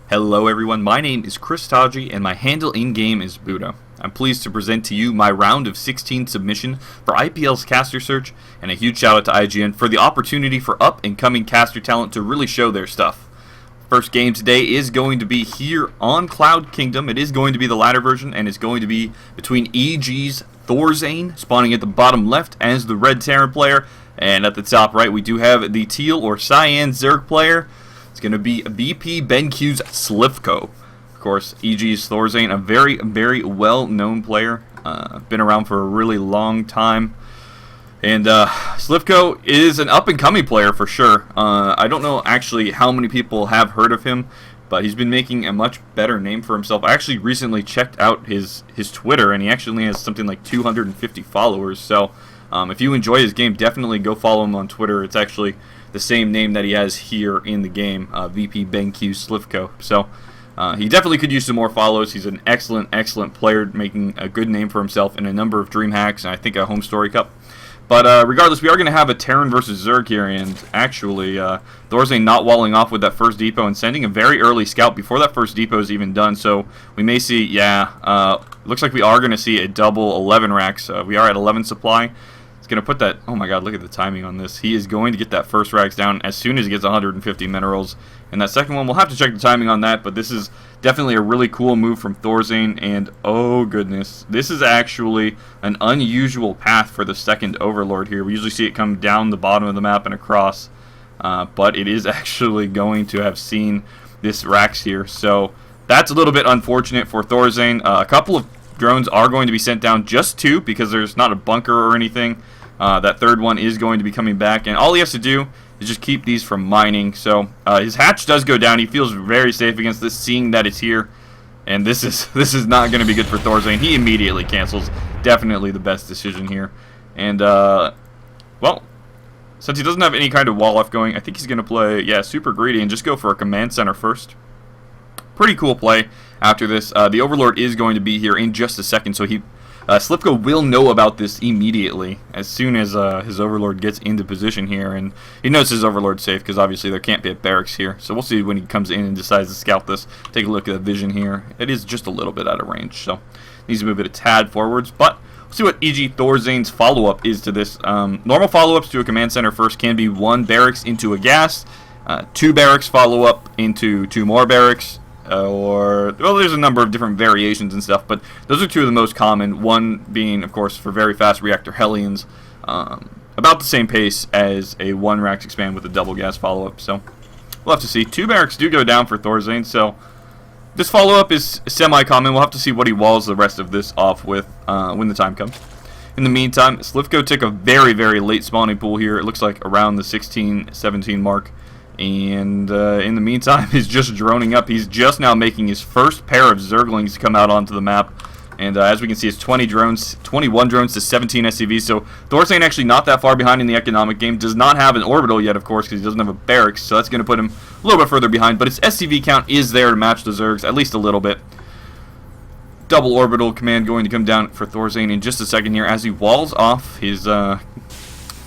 Hello everyone, my name is ChrisTaji and my handle in-game is BuDDhA. I'm pleased to present to you my round of 16 submission for IPL's caster search, and a huge shout out to IGN for the opportunity for up-and-coming caster talent to really show their stuff. First game today is going to be here on Cloud Kingdom. It is going to be the ladder version, and it's going to be between EG's Thorzain, spawning at the bottom left as the red Terran player, and at the top right we do have the teal or cyan Zerg player. It's going to be VPbenQsLivko. Of course, EG's Thorzain, a very, very well-known player. Been around for a really long time. And Slivko is an up-and-coming player for sure. I don't know actually how many people have heard of him, but he's been making a much better name for himself. I actually recently checked out his Twitter, and he actually has something like 250 followers. So if you enjoy his game, definitely go follow him on Twitter. It's actually the same name that he has here in the game, VPbenQsLivko. So he definitely could use some more follows. He's an excellent, excellent player, making a good name for himself in a number of Dream Hacks and I think a Home Story Cup. But regardless, we are going to have a Terran versus Zerg here, and actually Thorzain not walling off with that first depot and sending a very early scout before that first depot is even done. So we may see, looks like we are going to see a double 11 racks. We are at 11 supply. It's going to put that, oh my god, look at the timing on this. He is going to get that first racks down as soon as he gets 150 minerals. And that second one, we'll have to check the timing on that, but this is definitely a really cool move from Thorzain. And oh goodness, this is actually an unusual path for the second Overlord here. We usually see it come down the bottom of the map and across, but it is actually going to have seen this racks here. So that's a little bit unfortunate for Thorzain. A couple of drones are going to be sent down, just two, because there's not a bunker or anything. That third one is going to be coming back, and all he has to do is just keep these from mining. So his hatch does go down. He feels very safe against this, seeing that it's here. And this is not going to be good for Thorzain. He immediately cancels. Definitely the best decision here. And well, since he doesn't have any kind of wall left going, I think he's going to play super greedy and just go for a command center first. Pretty cool play after this. The Overlord is going to be here in just a second, so Slivko will know about this immediately as soon as his Overlord gets into position here, and he knows his Overlord's safe because obviously there can't be a barracks here. So we'll see when he comes in and decides to scout this. Take a look at the vision here. It is just a little bit out of range, so needs to move it a tad forwards. But we'll see what EGThorZaiN's follow-up is to this. Normal follow-ups to a command center first can be one barracks into a gas, two barracks follow-up into two more barracks. Well, there's a number of different variations and stuff, but those are two of the most common, one being, of course, for very fast reactor Hellions, about the same pace as a one racks expand with a double gas follow-up, so we'll have to see. Two barracks do go down for Thorzain, so this follow-up is semi-common. We'll have to see what he walls the rest of this off with when the time comes. In the meantime, Slivko took a very, very late spawning pool here. It looks like around the 16-17 mark. And in the meantime, he's just droning up. He's just now making his first pair of Zerglings come out onto the map. And as we can see, it's 21 drones to 17 SCVs. So Thorzain actually not that far behind in the economic game. Does not have an orbital yet, of course, because he doesn't have a barracks. So that's going to put him a little bit further behind. But his SCV count is there to match the Zergs, at least a little bit. Double orbital command going to come down for Thorzain in just a second here as he walls off his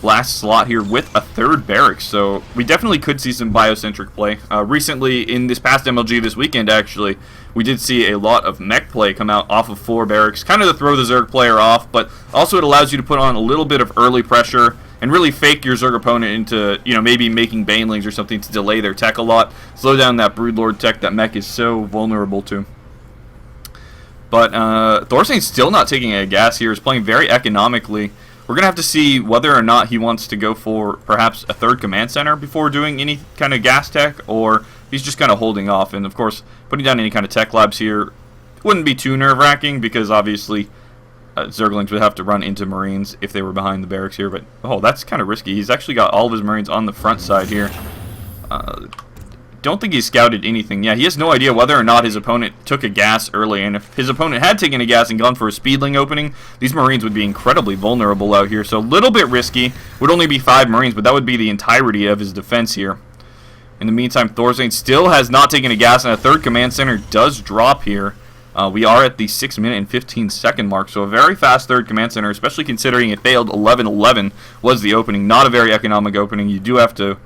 last slot here with a third barracks. So we definitely could see some biocentric play. Recently, in this past MLG this weekend, actually, we did see a lot of mech play come out off of 4 barracks, kind of to throw the Zerg player off, but also it allows you to put on a little bit of early pressure and really fake your Zerg opponent into, maybe making Banelings or something to delay their tech a lot, slow down that Broodlord tech that mech is so vulnerable to. But Thorzain's still not taking a gas here. He's playing very economically. We're going to have to see whether or not he wants to go for perhaps a third command center before doing any kind of gas tech, or he's just kind of holding off. And of course, putting down any kind of tech labs here wouldn't be too nerve-wracking because obviously Zerglings would have to run into Marines if they were behind the barracks here. But, oh, that's kind of risky. He's actually got all of his Marines on the front side here. Don't think he scouted anything. Yeah, he has no idea whether or not his opponent took a gas early, and if his opponent had taken a gas and gone for a speedling opening, these Marines would be incredibly vulnerable out here. So a little bit risky. Would only be 5 Marines, but that would be the entirety of his defense here. In the meantime, Thorzain still has not taken a gas, and a third command center does drop here. We are at the 6-minute and 15-second mark, so a very fast third command center, especially considering it failed 11-11 was the opening. Not a very economic opening. You do have to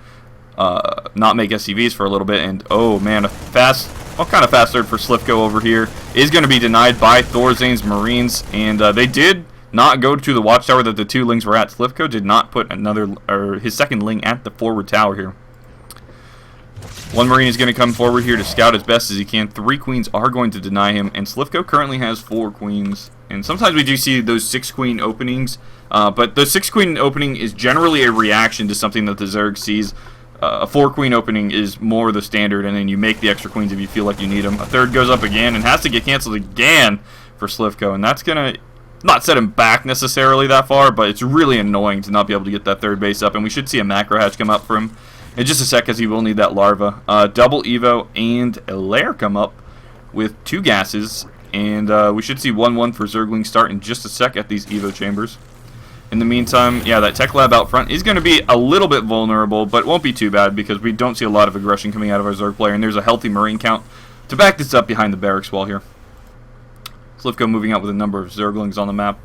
not make SCVs for a little bit, and oh man, a fast well, kind of fast third for Slivko over here is going to be denied by Thorzain's Marines, and they did not go to the watchtower that the 2 lings were at. Slivko did not put his second ling at the forward tower here. 1 Marine is going to come forward here to scout as best as he can. 3 queens are going to deny him, and Slivko currently has 4 queens. And sometimes we do see those 6 queen openings, but the 6 queen opening is generally a reaction to something that the Zerg sees. A 4 queen opening is more the standard, and then you make the extra queens if you feel like you need them. A third goes up again and has to get canceled again for Slivko, and that's going to not set him back necessarily that far, but it's really annoying to not be able to get that third base up, and we should see a macro hatch come up for him in just a sec, as he will need that larva. Double Evo and a lair come up with 2 gases, and we should see 1-1 for Zergling start in just a sec at these Evo chambers. In the meantime, yeah, that tech lab out front is going to be a little bit vulnerable, but won't be too bad because we don't see a lot of aggression coming out of our Zerg player, and there's a healthy Marine count to back this up behind the barracks wall here. Slivko moving out with a number of Zerglings on the map.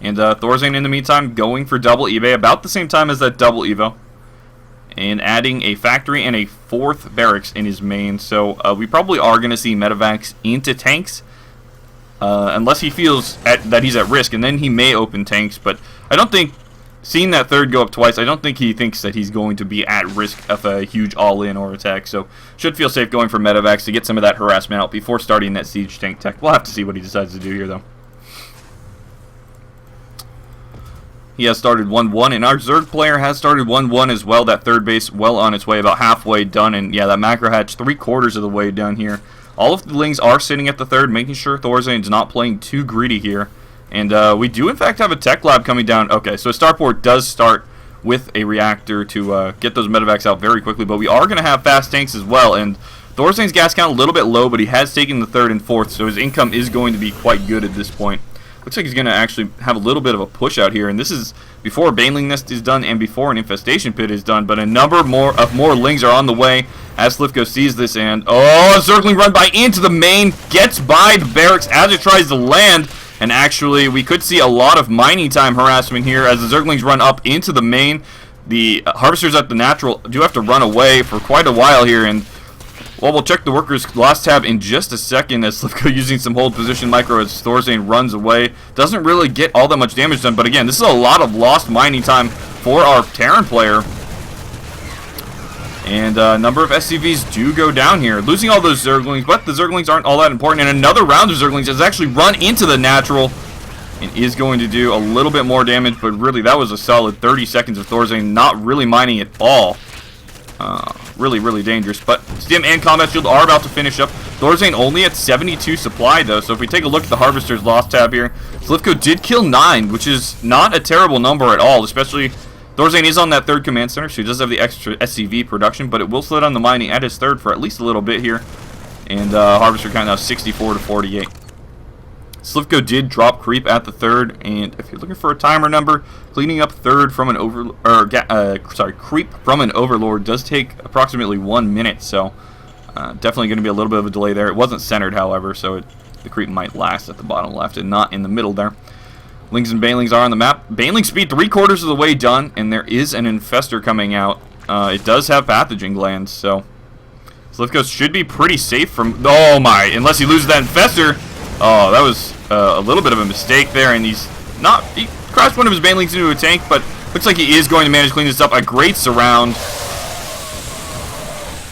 And Thorzain, in the meantime, going for double eBay about the same time as that double Evo. And adding a factory and a 4th barracks in his main. So we probably are going to see medevacs into tanks. Unless he feels that he's at risk. And then he may open tanks. But I don't think, seeing that third go up twice, I don't think he thinks that he's going to be at risk of a huge all-in or attack. So should feel safe going for medevacs to get some of that harassment out before starting that siege tank tech. We'll have to see what he decides to do here, though. He has started 1-1, and our Zerg player has started 1-1 as well. That third base well on its way, about halfway done. And yeah, that macro hatch 3/4 of the way done here. All of the lings are sitting at the third, making sure Thorzain's not playing too greedy here. And we do, in fact, have a tech lab coming down. Okay, so Starport does start with a reactor to get those medevacs out very quickly. But we are going to have fast tanks as well. And Thorzain's gas count a little bit low, but he has taken the 3rd and 4th. So his income is going to be quite good at this point. Looks like he's going to actually have a little bit of a push out here. And this is before Baneling Nest is done and before an Infestation Pit is done. But a number more lings are on the way as Slivko sees this. And, oh, a Zergling run by into the main. Gets by the barracks as it tries to land. And actually, we could see a lot of mining time harassment here as the Zerglings run up into the main. The Harvesters at the natural do have to run away for quite a while here. And, well, we'll check the workers' loss tab in just a second as Slivko using some hold position micro as Thorzain runs away. Doesn't really get all that much damage done, but again, this is a lot of lost mining time for our Terran player. And a number of SCVs do go down here, losing all those Zerglings, but the Zerglings aren't all that important. And another round of Zerglings has actually run into the natural and is going to do a little bit more damage, but really that was a solid 30 seconds of Thorzain not really mining at all. Really dangerous. But Stim and Combat Shield are about to finish up. Thorzain only at 72 supply, though. So if we take a look at the Harvester's loss tab here, Slivko did kill 9, which is not a terrible number at all. Especially, Thorzain is on that 3rd command center, so he does have the extra SCV production, but it will slow down the mining at his 3rd for at least a little bit here. And Harvester count now 64 to 48. Slivko did drop creep at the 3rd, and if you're looking for a timer number, cleaning up 3rd from an creep from an overlord does take approximately 1 minute, so definitely going to be a little bit of a delay there. It wasn't centered, however, so the creep might last at the bottom left and not in the middle there. Lings and Banelings are on the map. Baneling speed 3/4 of the way done, and there is an infester coming out. It does have pathogen glands, so Slivko should be pretty safe from... Oh my, unless he loses that infester. Oh, that was a little bit of a mistake there, and he crashed one of his Banelings into a tank, but looks like he is going to manage to clean this up. A great surround.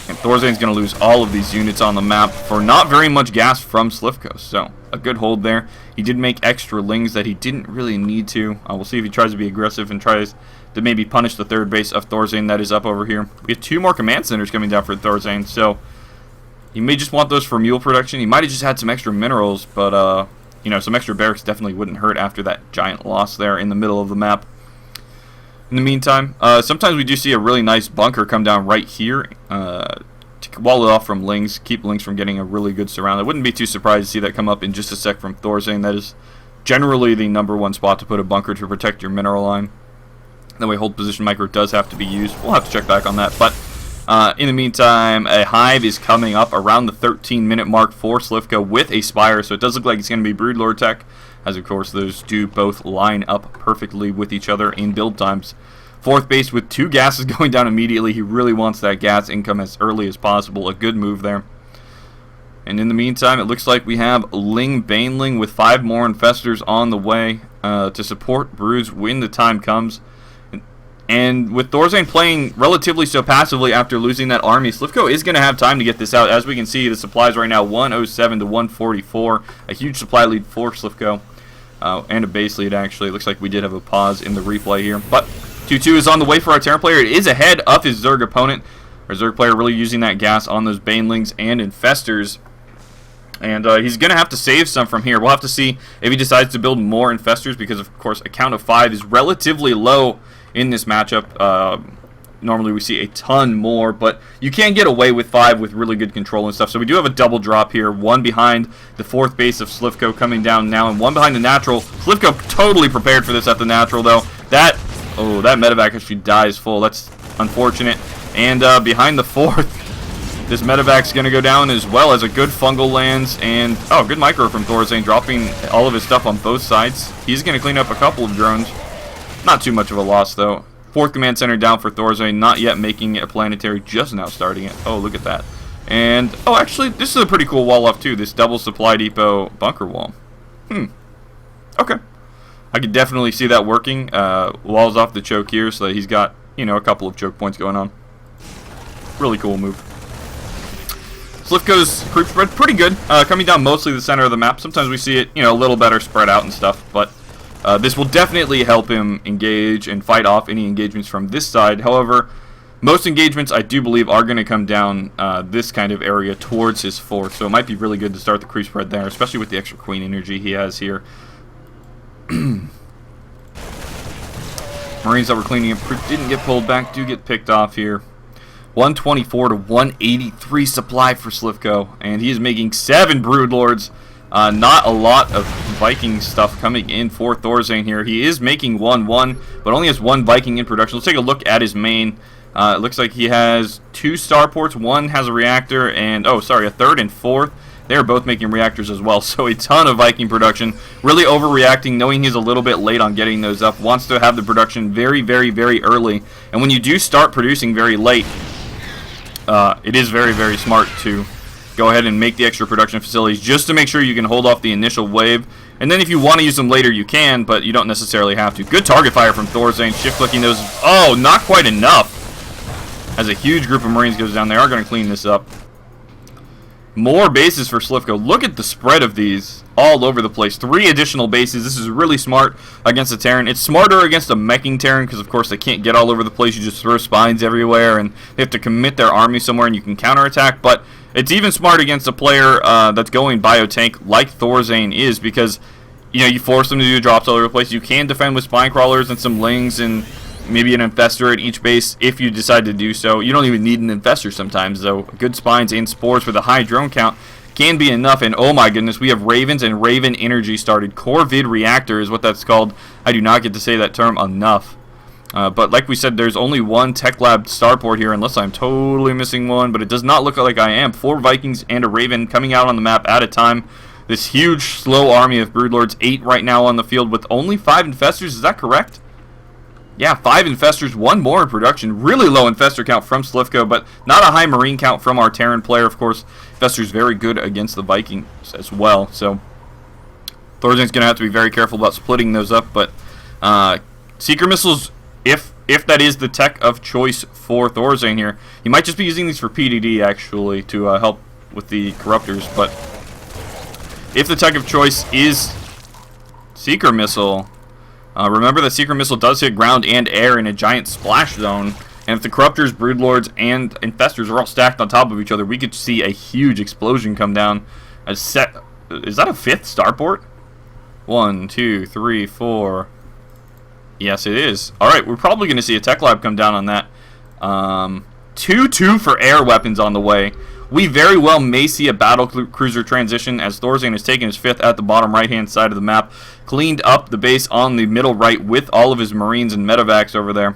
And Thorzain's going to lose all of these units on the map for not very much gas from Slivko, so a good hold there. He did make extra lings that he didn't really need to. We'll see if he tries to be aggressive and tries to maybe punish the 3rd base of Thorzain that is up over here. We have 2 more command centers coming down for Thorzain, so he may just want those for mule production. He might have just had some extra minerals, but, you know, some extra barracks definitely wouldn't hurt after that giant loss there in the middle of the map. In the meantime, sometimes we do see a really nice bunker come down right here to wall it off from lings, keep lings from getting a really good surround. I wouldn't be too surprised to see that come up in just a sec from Thorzain. That is generally the #1 spot to put a bunker to protect your mineral line. That way, hold position micro does have to be used. We'll have to check back on that, but... in the meantime, a hive is coming up around the 13-minute mark for Slivko with a spire, so it does look like it's going to be Broodlord tech, as of course those do both line up perfectly with each other in build times. 4th base with 2 gases going down immediately. He really wants that gas income as early as possible. A good move there. And in the meantime, it looks like we have Ling Baneling with 5 more Infestors on the way to support Bruise when the time comes. And with Thorzain playing relatively so passively after losing that army, Slivko is going to have time to get this out. As we can see, the supplies right now 107 to 144. A huge supply lead for Slivko. And a base lead, actually. It looks like we did have a pause in the replay here. But 2-2 is on the way for our Terran player. It is ahead of his Zerg opponent. Our Zerg player really using that gas on those Banelings and Infestors. And he's going to have to save some from here. We'll have to see if he decides to build more Infestors because, of course, a count of 5 is relatively low in this matchup. Normally we see a ton more, but you can get away with 5 with really good control and stuff. So we do have a double drop here. 1 behind the 4th base of Slivko coming down now, and 1 behind the natural. Slivko totally prepared for this at the natural, though. That medevac actually dies full. That's unfortunate. And behind the 4th, this medevac's going to go down as well as a good fungal lands. And, good micro from Thorzain, dropping all of his stuff on both sides. He's going to clean up a couple of drones. Not too much of a loss, though. 4th command center down for Thorzain, not yet making it a planetary, just now starting it. Oh, look at that. And, actually, this is a pretty cool wall off, too. This double supply depot bunker wall. Okay. I could definitely see that working. Walls off the choke here so that he's got, a couple of choke points going on. Really cool move. Slivko's group spread pretty good. Coming down mostly the center of the map. Sometimes we see it, a little better spread out and stuff, but this will definitely help him engage and fight off any engagements from this side. However, most engagements I do believe are going to come down this kind of area towards his 4th, so it might be really good to start the creep spread there, especially with the extra queen energy he has here. Marines that were cleaning up didn't get pulled back, do get picked off here. 124 to 183 supply for Slivko, and he is making 7 Broodlords. Not a lot of Viking stuff coming in for Thorzain here. He is making 1-1, but only has 1 Viking in production. Let's take a look at his main. It looks like he has 2 starports. 1 has a reactor, and a 3rd and 4th. They're both making reactors as well, so a ton of Viking production. Really overreacting, knowing he's a little bit late on getting those up. Wants to have the production very, very, very early. And when you do start producing very late, it is very, very smart to go ahead and make the extra production facilities just to make sure you can hold off the initial wave. And then if you want to use them later, you can, but you don't necessarily have to. Good target fire from Thorzain. Shift-clicking those. Oh, not quite enough. As a huge group of Marines goes down, they are going to clean this up. More bases for Slivko. Look at the spread of these all over the place. 3 additional bases. This is really smart against a Terran. It's smarter against a meching Terran because, of course, they can't get all over the place. You just throw spines everywhere, and they have to commit their army somewhere, and you can counterattack. But it's even smart against a player that's going biotank like Thorzain is because, you force them to do drops all over the place. You can defend with spine crawlers and some lings and maybe an infestor at each base if you decide to do so. You don't even need an infestor sometimes, though. Good spines and spores with a high drone count can be enough. And oh my goodness, we have Ravens and Raven Energy started. Corvid Reactor is what that's called. I do not get to say that term enough. But like we said, there's only 1 Tech Lab starport here, unless I'm totally missing one. But it does not look like I am. 4 Vikings and a Raven coming out on the map at a time. This huge, slow army of Broodlords. 8 right now on the field with only 5 Infestors. Is that correct? Yeah, 5 Infestors, 1 more in production. Really low Infestor count from Slivko, but not a high Marine count from our Terran player. Of course, Infestor's very good against the Vikings as well. So Thorzain's going to have to be very careful about splitting those up. But Seeker Missiles, if that is the tech of choice for Thorzain here, he might just be using these for PDD, actually, to help with the Corruptors. But if the tech of choice is Seeker Missile, remember that Seeker Missile does hit ground and air in a giant splash zone, and if the Corruptors, Broodlords, and Infestors are all stacked on top of each other, we could see a huge explosion come down. Is that a 5th starport? 1, 2, 3, 4. Yes, it is. Alright, we're probably going to see a Tech Lab come down on that. 2-2 for air weapons on the way. We very well may see a battle cruiser transition as Thorzain has taken his 5th at the bottom right-hand side of the map, cleaned up the base on the middle right with all of his Marines and medevacs over there.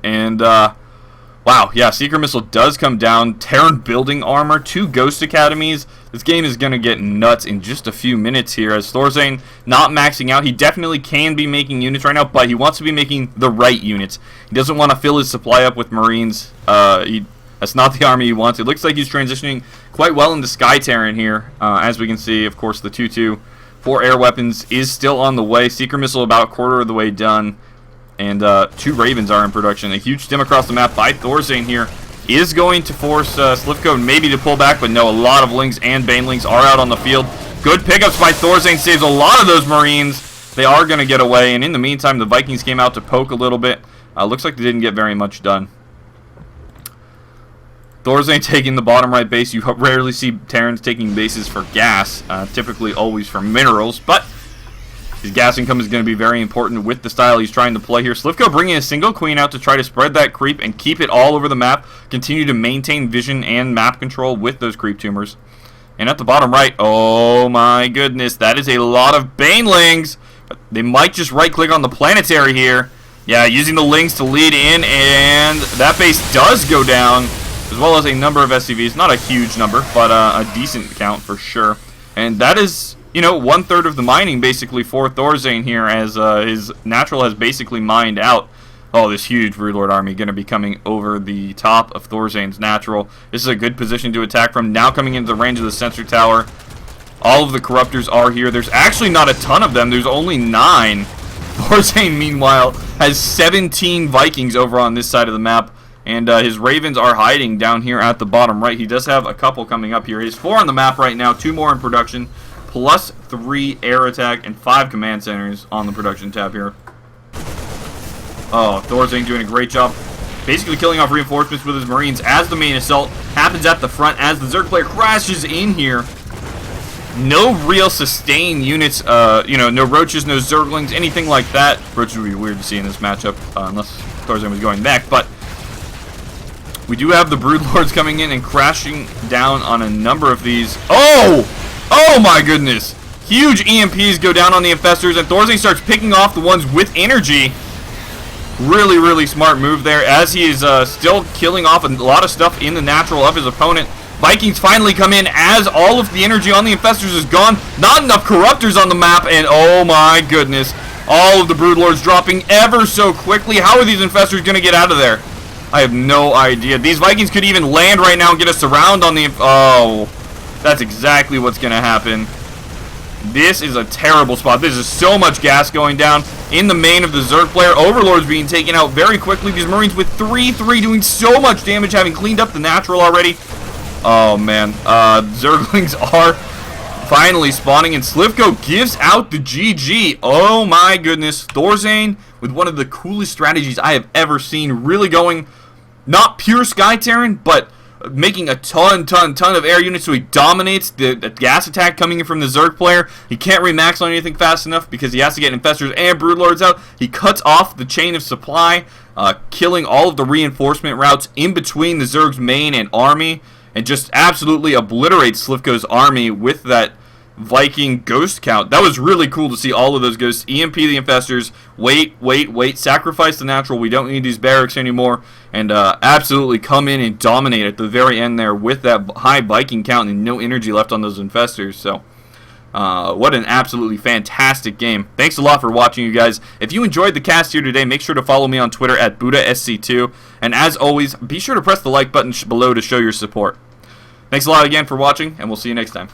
And, wow, yeah, Seeker Missile does come down. Terran Building Armor, 2 Ghost Academies. This game is going to get nuts in just a few minutes here as Thorzain not maxing out. He definitely can be making units right now, but he wants to be making the right units. He doesn't want to fill his supply up with Marines. He That's not the army he wants. It looks like he's transitioning quite well into Sky Terran here. As we can see, of course, the 2-2 for air weapons is still on the way. Seeker Missile about a quarter of the way done. And 2 Ravens are in production. A huge stim across the map by Thorzain here is going to force Slivko maybe to pull back, but no, a lot of Lings and Banelings are out on the field. Good pickups by Thorzain, saves a lot of those Marines. They are going to get away, and in the meantime, the Vikings came out to poke a little bit. Looks like they didn't get very much done. Thorzain taking the bottom right base. You rarely see Terrans taking bases for gas, typically always for minerals, but his gas income is going to be very important with the style he's trying to play here. Slivko bringing a single queen out to try to spread that creep and keep it all over the map. Continue to maintain vision and map control with those creep tumors. And at the bottom right, oh my goodness, that is a lot of Banelings. They might just right-click on the planetary here. Yeah, using the Lings to lead in, and that base does go down, as well as a number of SCVs. Not a huge number, but a decent count for sure. And that is, you know, 1/3 of the mining basically for Thorzain here, as his natural has basically mined out. Oh, this huge Broodlord army going to be coming over the top of Thorzain's natural. This is a good position to attack from. Now coming into the range of the sensor tower. All of the Corruptors are here. There's actually not a ton of them. There's only 9. Thorzain, meanwhile, has 17 Vikings over on this side of the map. And his Ravens are hiding down here at the bottom right. He does have a couple coming up here. He has 4 on the map right now, 2 more in production, plus 3 air attack and 5 command centers on the production tab here. Oh, Thorzain doing a great job. Basically killing off reinforcements with his Marines as the main assault happens at the front as the Zerg player crashes in here. No real sustain units, you know, no Roaches, no Zerglings, anything like that. Roaches would be weird to see in this matchup, unless Thorzain was going back, but we do have the Broodlords coming in and crashing down on a number of these. Oh! Oh my goodness! Huge EMPs go down on the Infestors, and Thorzain starts picking off the ones with energy. Really, really smart move there, as he is still killing off a lot of stuff in the natural of his opponent. Vikings finally come in as all of the energy on the Infestors is gone. Not enough Corruptors on the map, and oh my goodness. All of the Broodlords dropping ever so quickly. How are these Infestors going to get out of there? I have no idea. These Vikings could even land right now and get a surround on the... Oh, that's exactly what's going to happen. This is a terrible spot. This is so much gas going down in the main of the Zerg player. Overlord's being taken out very quickly. These Marines with 3-3 doing so much damage, having cleaned up the natural already. Oh, man. Zerglings are finally spawning, and Slivko gives out the GG. Oh, my goodness. Thorzain with one of the coolest strategies I have ever seen. Really going, not pure Sky Terran, but making a ton of air units, so he dominates the gas attack coming in from the Zerg player. He can't remax on anything fast enough because he has to get Infestors and Broodlords out. He cuts off the chain of supply, killing all of the reinforcement routes in between the Zerg's main and army, and just absolutely obliterates Slivko's army with that Viking ghost count. That was really cool to see all of those ghosts. EMP the Infestors, wait, sacrifice the natural, we don't need these barracks anymore, and absolutely come in and dominate at the very end there with that high Viking count and no energy left on those Infestors. So what an absolutely fantastic game. Thanks a lot for watching, you guys. If you enjoyed the cast here today, make sure to follow me on Twitter at BuDDhASC2, and as always, be sure to press the like button below to show your support. Thanks a lot again for watching, and we'll see you next time.